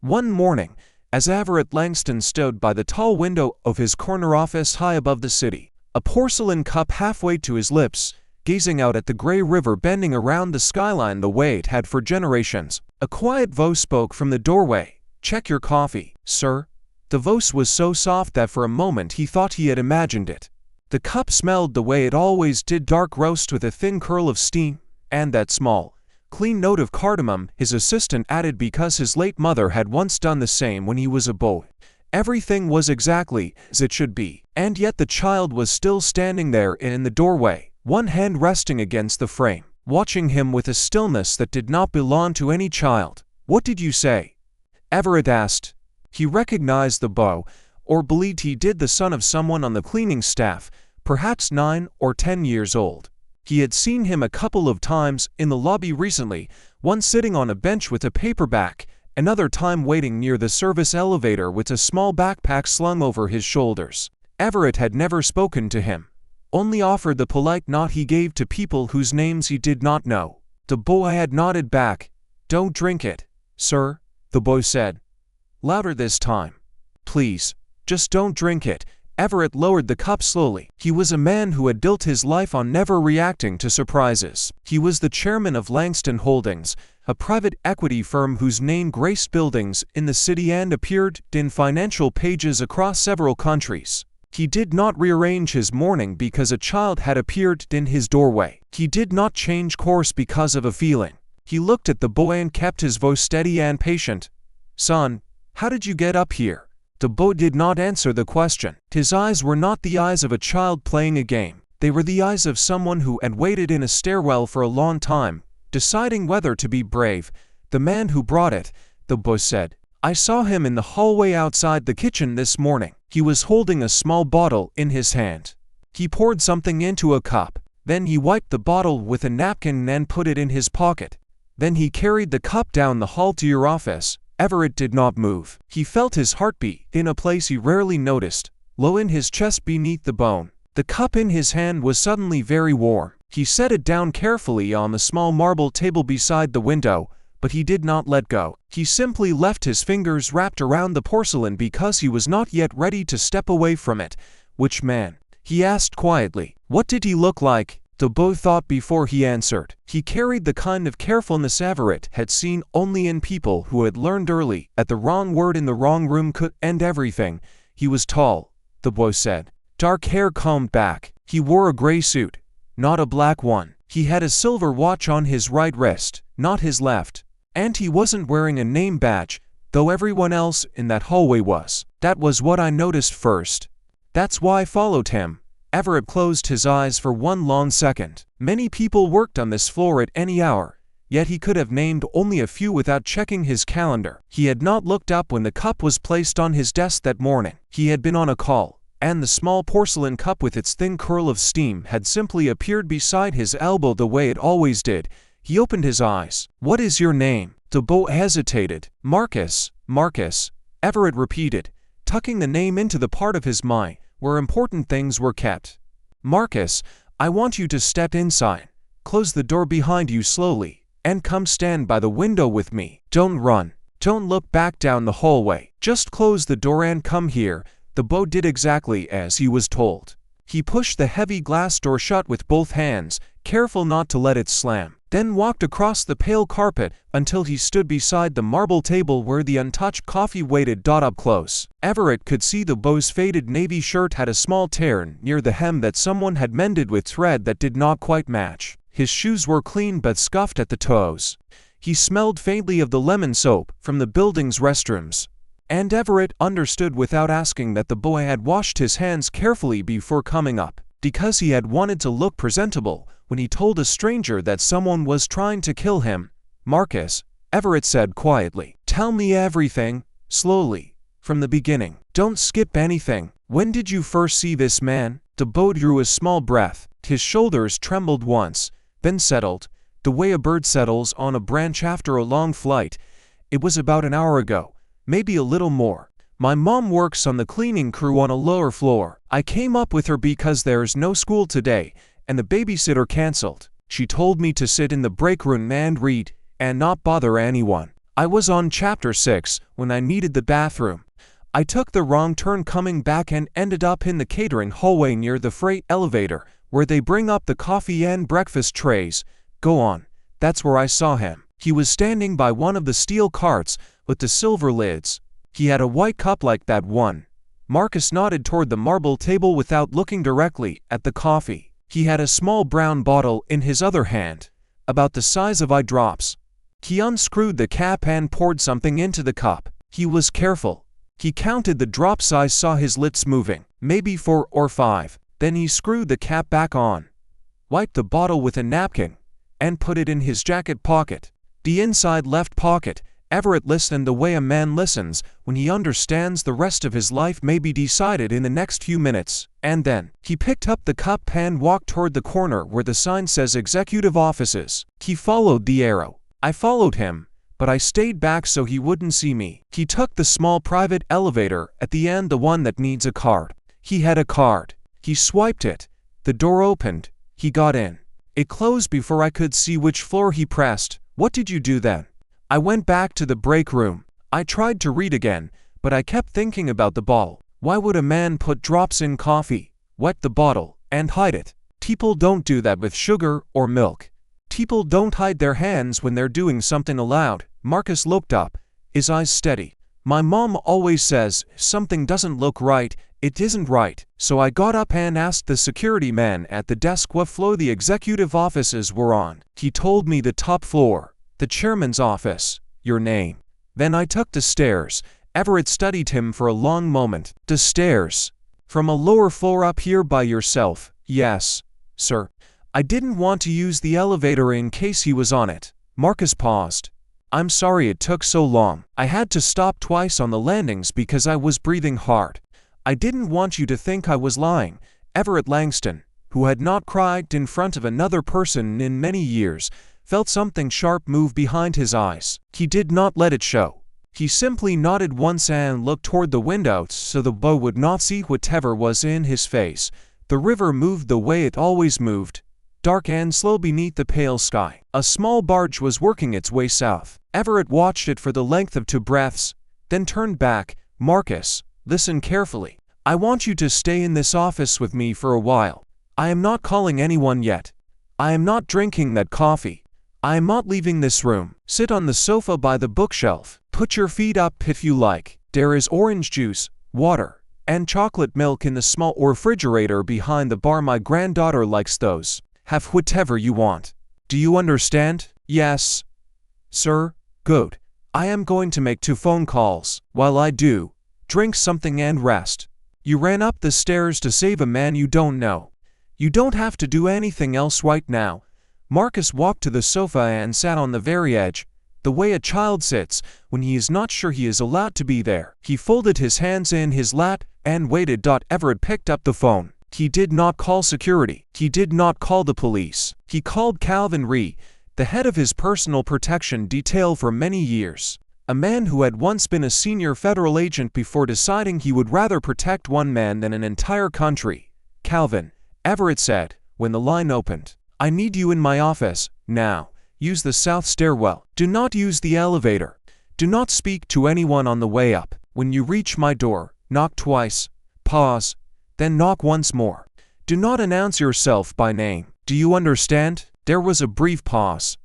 One morning, as Everett Langston stood by the tall window of his corner office high above the city, a porcelain cup halfway to his lips, gazing out at the gray river bending around the skyline the way it had for generations, a quiet voice spoke from the doorway. "Check your coffee, sir." The voice was so soft that for a moment he thought he had imagined it. The cup smelled the way it always did, dark roast with a thin curl of steam, and that small, clean note of cardamom his assistant added because his late mother had once done the same when he was a boy. Everything was exactly as it should be, and yet the child was still standing there in the doorway, one hand resting against the frame, watching him with a stillness that did not belong to any child. "What did you say?" Everett asked. He recognized the boy, or believed he did, the son of someone on the cleaning staff, perhaps 9 or 10 years old. He had seen him a couple of times in the lobby recently, once sitting on a bench with a paperback, another time waiting near the service elevator with a small backpack slung over his shoulders. Everett had never spoken to him, only offered the polite nod he gave to people whose names he did not know. The boy had nodded back. "Don't drink it, sir," the boy said. Louder this time. "Please, just don't drink it." Everett lowered the cup slowly. He was a man who had built his life on never reacting to surprises. He was the chairman of Langston Holdings, a private equity firm whose name graced buildings in the city and appeared in financial pages across several countries. He did not rearrange his morning because a child had appeared in his doorway. He did not change course because of a feeling. He looked at the boy and kept his voice steady and patient. "Son, how did you get up here?" The boy did not answer the question. His eyes were not the eyes of a child playing a game. They were the eyes of someone who had waited in a stairwell for a long time, deciding whether to be brave. "The man who brought it," the boy said. "I saw him in the hallway outside the kitchen this morning. He was holding a small bottle in his hand. He poured something into a cup. Then he wiped the bottle with a napkin and put it in his pocket. Then he carried the cup down the hall to your office." Everett did not move. He felt his heartbeat in a place he rarely noticed, low in his chest beneath the bone. The cup in his hand was suddenly very warm. He set it down carefully on the small marble table beside the window, but he did not let go. He simply left his fingers wrapped around the porcelain because he was not yet ready to step away from it. "Which man?" he asked quietly. "What did he look like?" The boy thought before he answered. He carried the kind of carefulness Everett had seen only in people who had learned early that the wrong word in the wrong room could end everything. "He was tall," the boy said. "Dark hair combed back. He wore a gray suit, not a black one. He had a silver watch on his right wrist, not his left. And he wasn't wearing a name badge, though everyone else in that hallway was. That was what I noticed first. That's why I followed him." Everett closed his eyes for one long second. Many people worked on this floor at any hour, yet he could have named only a few without checking his calendar. He had not looked up when the cup was placed on his desk that morning. He had been on a call, and the small porcelain cup with its thin curl of steam had simply appeared beside his elbow the way it always did. He opened his eyes. "What is your name?" The boy hesitated. "Marcus, Marcus," Everett repeated, tucking the name into the part of his mind where important things were kept. "Marcus, I want you to step inside. Close the door behind you slowly, and come stand by the window with me. Don't run. Don't look back down the hallway. Just close the door and come here." The boy did exactly as he was told. He pushed the heavy glass door shut with both hands, careful not to let it slam, then walked across the pale carpet until he stood beside the marble table where the untouched coffee waited. Up close, Everett could see the boy's faded navy shirt had a small tear near the hem that someone had mended with thread that did not quite match. His shoes were clean but scuffed at the toes. He smelled faintly of the lemon soap from the building's restrooms. And Everett understood without asking that the boy had washed his hands carefully before coming up, because he had wanted to look presentable when he told a stranger that someone was trying to kill him. "Marcus," Everett said quietly, "tell me everything, slowly, from the beginning. Don't skip anything. When did you first see this man?" The boy drew a small breath. His shoulders trembled once, then settled, the way a bird settles on a branch after a long flight. "It was about an hour ago. Maybe a little more. My mom works on the cleaning crew on a lower floor. I came up with her because there's no school today, and the babysitter canceled. She told me to sit in the break room and read, and not bother anyone. I was on chapter 6 when I needed the bathroom. I took the wrong turn coming back and ended up in the catering hallway near the freight elevator, where they bring up the coffee and breakfast trays. Go on. That's where I saw him. He was standing by one of the steel carts with the silver lids. He had a white cup like that one. Marcus nodded toward the marble table without looking directly at the coffee. He had a small brown bottle in his other hand, about the size of eye drops. He unscrewed the cap and poured something into the cup. He was careful. He counted the drops. I saw his lips moving, maybe 4 or 5. Then he screwed the cap back on, wiped the bottle with a napkin, and put it in his jacket pocket. The inside left pocket. Everett listened the way a man listens when he understands the rest of his life may be decided in the next few minutes. And then, he picked up the cup and walked toward the corner where the sign says Executive Offices. He followed the arrow. I followed him, but I stayed back so he wouldn't see me. He took the small private elevator at the end, the one that needs a card. He had a card. He swiped it. The door opened. He got in. It closed before I could see which floor he pressed. What did you do then? I went back to the break room. I tried to read again, but I kept thinking about the bottle. Why would a man put drops in coffee, wet the bottle, and hide it? People don't do that with sugar or milk. People don't hide their hands when they're doing something aloud. Marcus looked up, his eyes steady. My mom always says, if something doesn't look right, it isn't right. So I got up and asked the security man at the desk what floor the executive offices were on. He told me the top floor, the chairman's office, your name. Then I took the stairs. Everett studied him for a long moment. The stairs. From a lower floor up here by yourself? Yes, sir. I didn't want to use the elevator in case he was on it. Marcus paused. I'm sorry it took so long. I had to stop twice on the landings because I was breathing hard. I didn't want you to think I was lying. Everett Langston, who had not cried in front of another person in many years, felt something sharp move behind his eyes. He did not let it show. He simply nodded once and looked toward the window so the boy would not see whatever was in his face. The river moved the way it always moved, dark and slow beneath the pale sky. A small barge was working its way south. Everett watched it for the length of 2 breaths, then turned back. Marcus, listen carefully. I want you to stay in this office with me for a while. I am not calling anyone yet. I am not drinking that coffee. I am not leaving this room. Sit on the sofa by the bookshelf. Put your feet up if you like. There is orange juice, water, and chocolate milk in the small refrigerator behind the bar. My granddaughter likes those. Have whatever you want. Do you understand? Yes, sir. Good. I am going to make 2 phone calls. While I do, drink something and rest. You ran up the stairs to save a man you don't know. You don't have to do anything else right now. Marcus walked to the sofa and sat on the very edge, the way a child sits when he is not sure he is allowed to be there. He folded his hands in his lap and waited. Everett picked up the phone. He did not call security. He did not call the police. He called Calvin Rhee, the head of his personal protection detail for many years. A man who had once been a senior federal agent before deciding he would rather protect one man than an entire country. Calvin, Everett said, when the line opened. I need you in my office, now. Use the south stairwell. Do not use the elevator. Do not speak to anyone on the way up. When you reach my door, knock twice. Pause. Then knock once more. Do not announce yourself by name. Do you understand? There was a brief pause.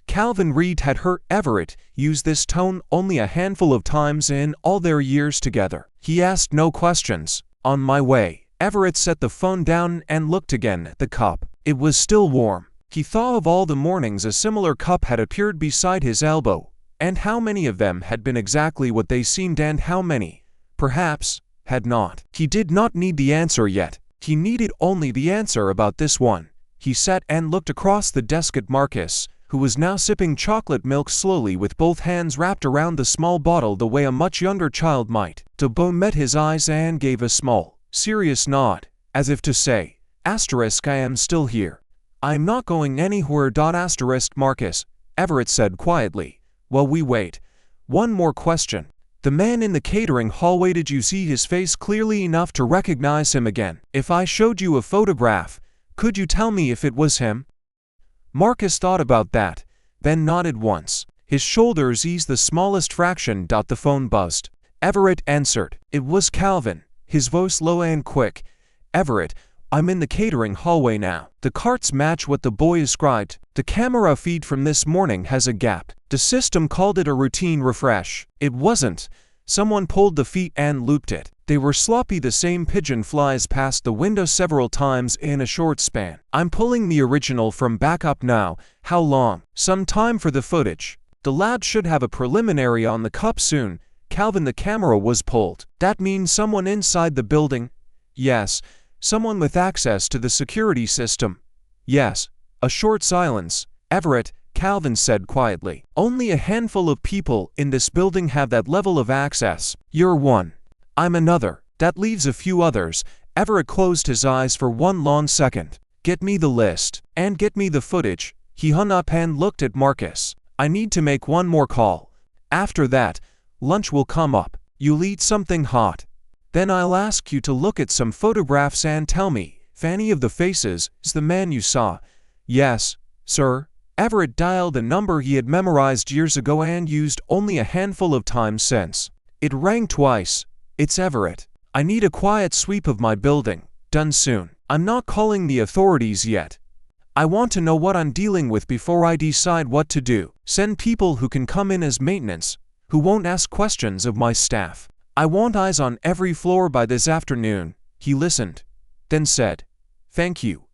Calvin Rhee had heard Everett use this tone only a handful of times in all their years together. He asked no questions. On my way. Everett set the phone down and looked again at the cup. It was still warm. He thought of all the mornings a similar cup had appeared beside his elbow, and how many of them had been exactly what they seemed and how many, perhaps, had not. He did not need the answer yet. He needed only the answer about this one. He sat and looked across the desk at Marcus, who was now sipping chocolate milk slowly with both hands wrapped around the small bottle the way a much younger child might. Debo met his eyes and gave a small, serious nod, as if to say, I am still here. I am not going anywhere. Marcus, Everett said quietly. While we wait. One more question. The man in the catering hallway, did you see his face clearly enough to recognize him again? If I showed you a photograph, could you tell me if it was him? Marcus thought about that, then nodded once. His shoulders eased the smallest fraction. The phone buzzed. Everett answered. It was Calvin, his voice low and quick. Everett, I'm in the catering hallway now. The carts match what the boy described. The camera feed from this morning has a gap. The system called it a routine refresh. It wasn't. Someone pulled the feed and looped it. They were sloppy. The same pigeon flies past the window several times in a short span. I'm pulling the original from backup now. How long? Some time for the footage. The lad should have a preliminary on the cup soon. Calvin, the camera was pulled. That means someone inside the building? Yes. Someone with access to the security system? Yes. A short silence. Everett, Calvin said quietly. Only a handful of people in this building have that level of access. You're one. I'm another. That leaves a few others. Everett closed his eyes for one long second. Get me the list. And get me the footage. He hung up and looked at Marcus. I need to make one more call. After that, lunch will come up. You'll eat something hot. Then I'll ask you to look at some photographs and tell me, Fanny of the faces is the man you saw? Yes, sir. Everett dialed a number he had memorized years ago and used only a handful of times since. It rang twice. It's Everett. I need a quiet sweep of my building. Done soon. I'm not calling the authorities yet. I want to know what I'm dealing with before I decide what to do. Send people who can come in as maintenance, who won't ask questions of my staff. I want eyes on every floor by this afternoon. He listened, then said, Thank you,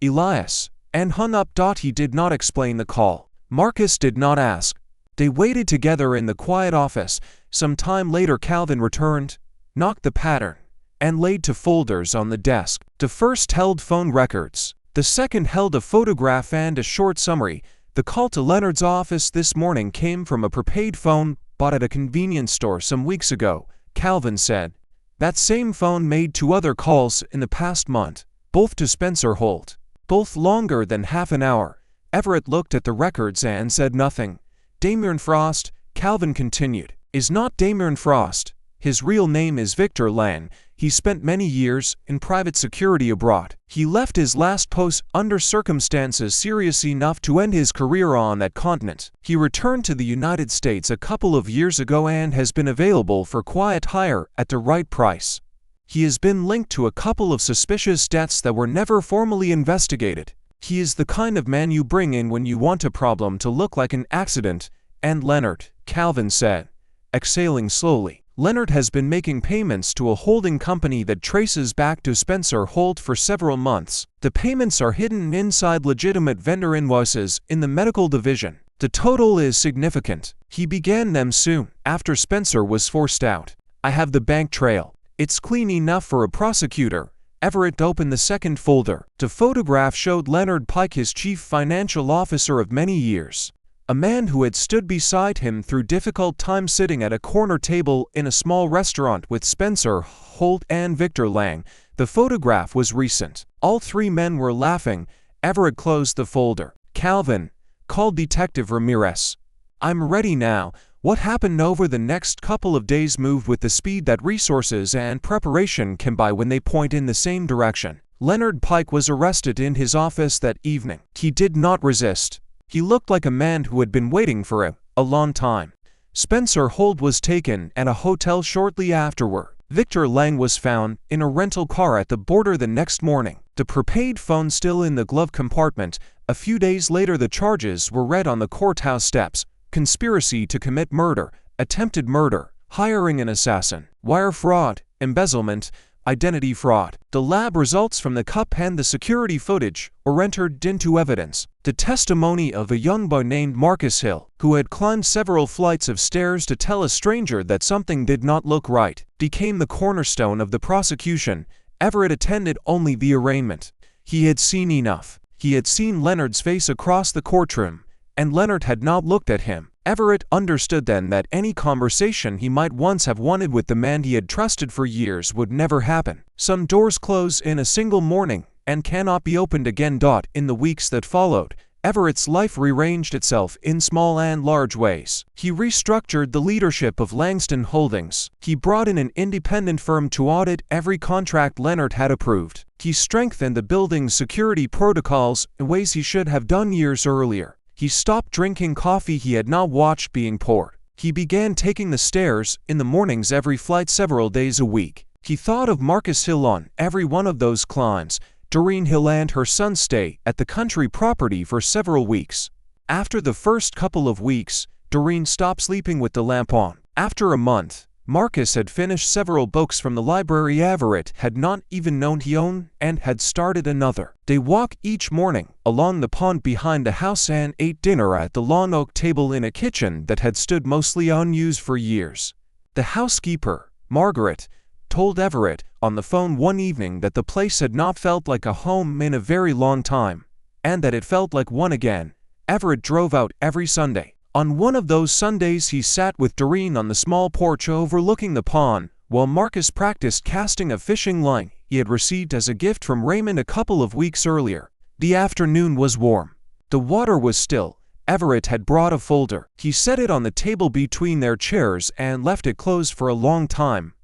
Elias, and hung up. He did not explain the call. Marcus did not ask. They waited together in the quiet office. Some time later Calvin returned, knocked the pattern, and laid two folders on the desk. The first held phone records. The second held a photograph and a short summary. The call to Leonard's office this morning came from a prepaid phone bought at a convenience store some weeks ago, Calvin said. That same phone made 2 other calls in the past month, both to Spencer Holt, both longer than half an hour. Everett looked at the records and said nothing. Damien Frost, Calvin continued, is not Damien Frost. His real name is Victor Lang. He spent many years in private security abroad. He left his last post under circumstances serious enough to end his career on that continent. He returned to the United States a couple of years ago and has been available for quiet hire at the right price. He has been linked to a couple of suspicious deaths that were never formally investigated. He is the kind of man you bring in when you want a problem to look like an accident. And Leonard, Calvin said, exhaling slowly. Leonard has been making payments to a holding company that traces back to Spencer Holt for several months. The payments are hidden inside legitimate vendor invoices in the medical division. The total is significant. He began them soon after Spencer was forced out. I have the bank trail. It's clean enough for a prosecutor. Everett opened the second folder. The photograph showed Leonard Pike, his chief financial officer of many years. A man who had stood beside him through difficult times, sitting at a corner table in a small restaurant with Spencer Holt and Victor Lang. The photograph was recent. All 3 men were laughing. Everett closed the folder. Calvin, called Detective Ramirez. I'm ready now. What happened over the next couple of days moved with the speed that resources and preparation can buy when they point in the same direction. Leonard Pike was arrested in his office that evening. He did not resist. He looked like a man who had been waiting for a long time. Spencer Holt was taken at a hotel shortly afterward. Victor Lang was found in a rental car at the border the next morning. The prepaid phone still in the glove compartment. A few days later the charges were read on the courthouse steps. Conspiracy to commit murder, attempted murder, hiring an assassin, wire fraud, embezzlement, identity fraud. The lab results from the cup and the security footage were entered into evidence. The testimony of a young boy named Marcus Hill, who had climbed several flights of stairs to tell a stranger that something did not look right, became the cornerstone of the prosecution. Everett attended only the arraignment. He had seen enough. He had seen Leonard's face across the courtroom, and Leonard had not looked at him. Everett understood then that any conversation he might once have wanted with the man he had trusted for years would never happen. Some doors close in a single morning and cannot be opened again. In the weeks that followed, Everett's life rearranged itself in small and large ways. He restructured the leadership of Langston Holdings. He brought in an independent firm to audit every contract Leonard had approved. He strengthened the building's security protocols in ways he should have done years earlier. He stopped drinking coffee he had not watched being poured. He began taking the stairs in the mornings every flight several days a week. He thought of Marcus Hill on every one of those climbs, Doreen Hill and her son's stay at the country property for several weeks. After the first couple of weeks, Doreen stopped sleeping with the lamp on. After a month, Marcus had finished several books from the library Everett had not even known he owned and had started another. They walked each morning along the pond behind the house and ate dinner at the long oak table in a kitchen that had stood mostly unused for years. The housekeeper, Margaret, told Everett on the phone one evening that the place had not felt like a home in a very long time, and that it felt like one again. Everett drove out every Sunday. On one of those Sundays he sat with Doreen on the small porch overlooking the pond, while Marcus practiced casting a fishing line he had received as a gift from Raymond a couple of weeks earlier. The afternoon was warm. The water was still. Everett had brought a folder. He set it on the table between their chairs and left it closed for a long time.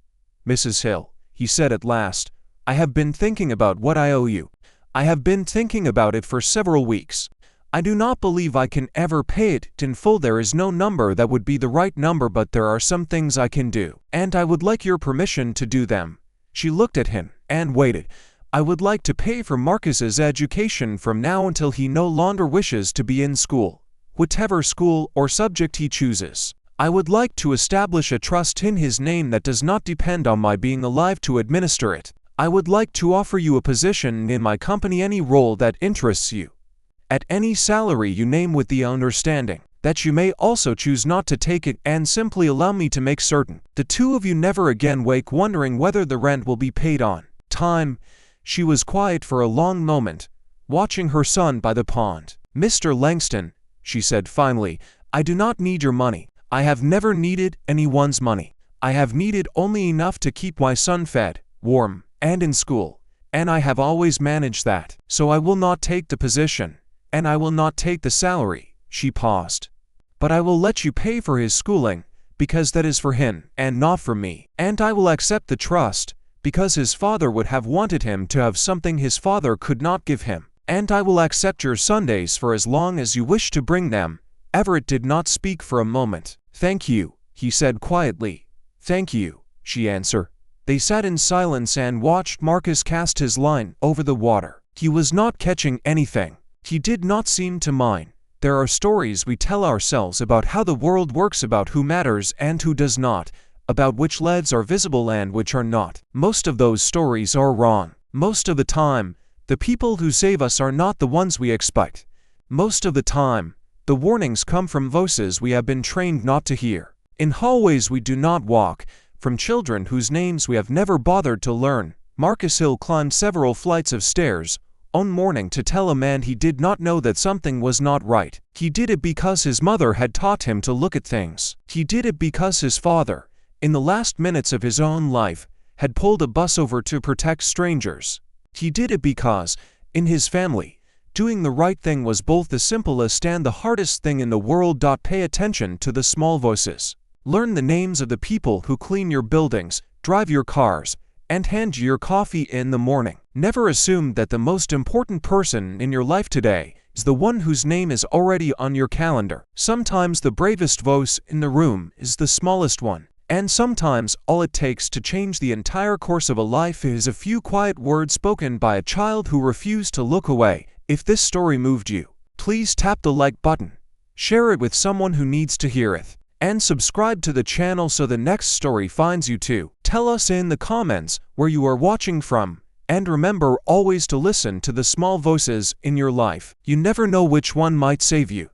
"Mrs. Hill," he said at last, "I have been thinking about what I owe you. I have been thinking about it for several weeks. I do not believe I can ever pay it in full. There is no number that would be the right number, but there are some things I can do, and I would like your permission to do them." She looked at him and waited. "I would like to pay for Marcus's education from now until he no longer wishes to be in school, whatever school or subject he chooses. I would like to establish a trust in his name that does not depend on my being alive to administer it. I would like to offer you a position in my company, any role that interests you, at any salary you name, with the understanding that you may also choose not to take it, and simply allow me to make certain the two of you never again wake wondering whether the rent will be paid on time." She was quiet for a long moment, watching her son by the pond. "Mr. Langston," she said finally, "I do not need your money. I have never needed anyone's money. I have needed only enough to keep my son fed, warm, and in school, and I have always managed that. So I will not take the position, and I will not take the salary." She paused. "But I will let you pay for his schooling, because that is for him and not for me. And I will accept the trust, because his father would have wanted him to have something his father could not give him. And I will accept your Sundays for as long as you wish to bring them." Everett did not speak for a moment. "Thank you," he said quietly. "Thank you," she answered. They sat in silence and watched Marcus cast his line over the water. He was not catching anything. He did not seem to mind. There are stories we tell ourselves about how the world works, about who matters and who does not, about which leads are visible and which are not. Most of those stories are wrong. Most of the time, the people who save us are not the ones we expect. Most of the time, the warnings come from voices we have been trained not to hear, in hallways we do not walk, from children whose names we have never bothered to learn. Marcus Hill climbed several flights of stairs one morning to tell a man he did not know that something was not right. He did it because his mother had taught him to look at things. He did it because his father, in the last minutes of his own life, had pulled a bus over to protect strangers. He did it because, in his family, doing the right thing was both the simplest and the hardest thing in the world. Pay attention to the small voices. Learn the names of the people who clean your buildings, drive your cars, and hand you your coffee in the morning. Never assume that the most important person in your life today is the one whose name is already on your calendar. Sometimes the bravest voice in the room is the smallest one. And sometimes all it takes to change the entire course of a life is a few quiet words spoken by a child who refused to look away. If this story moved you, please tap the like button, share it with someone who needs to hear it, and subscribe to the channel so the next story finds you too. Tell us in the comments where you are watching from, and remember always to listen to the small voices in your life. You never know which one might save you.